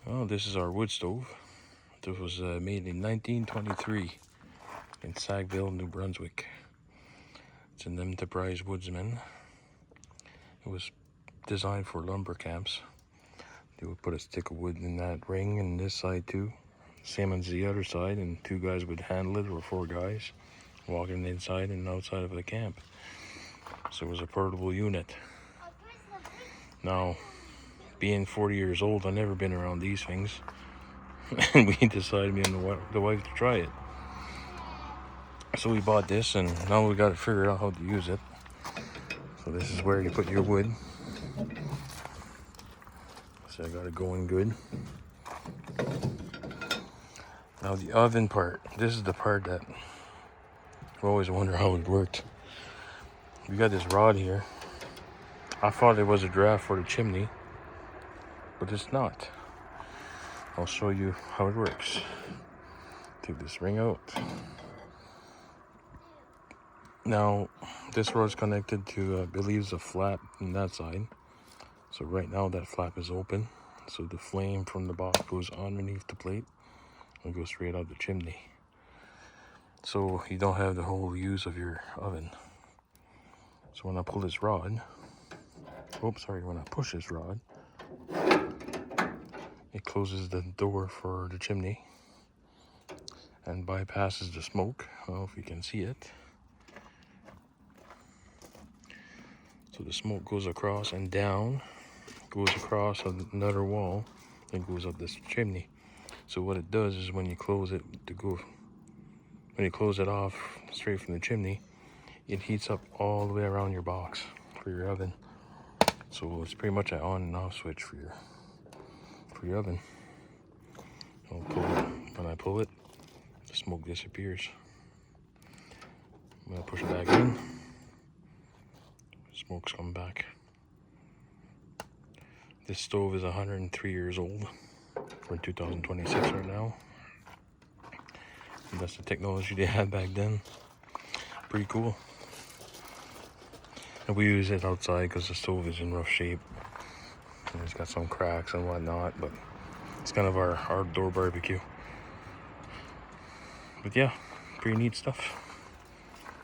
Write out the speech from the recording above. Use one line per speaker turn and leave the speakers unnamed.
Well, this is our wood stove. This was made in 1923 in Sackville, New Brunswick. It's an Enterprise Woodsman. It was designed for lumber camps. They would put a stick of wood in that ring and this side too. Same as the other side, and 2 guys would handle it, or 4 guys, walking inside and outside of the camp. So it was a portable unit. Now, being 40 years old, I've never been around these things. And we decided, me and the wife, to try it. So we bought this, and now we got to figure out how to use it. So this is where you put your wood. So I got it going good. Now the oven part, this is the part that I always wonder how it worked. We got this rod here. I thought it was a draft for the chimney, but it's not. I'll show you how it works. Take this ring out. Now, this rod's connected to, I believe, a flap on that side. So right now that flap is open. So the flame from the box goes underneath the plate and goes straight out the chimney. So you don't have the whole use of your oven. So when I pull this rod, when I push this rod, it closes the door for the chimney and bypasses the smoke. I don't know if you can see it. So the smoke goes across and down, goes across another wall, and goes up this chimney. So what it does is when you close it off straight from the chimney, it heats up all the way around your box for your oven. So it's pretty much an on and off switch for your oven. I'll pull it. When I pull it, the smoke disappears. I'm gonna push it back in. Smoke's coming back. This stove is 103 years old. We're in 2026 right now. And that's the technology they had back then. Pretty cool. And we use it outside because the stove is in rough shape. And it's got some cracks and whatnot, but it's kind of our outdoor barbecue. But yeah, pretty neat stuff.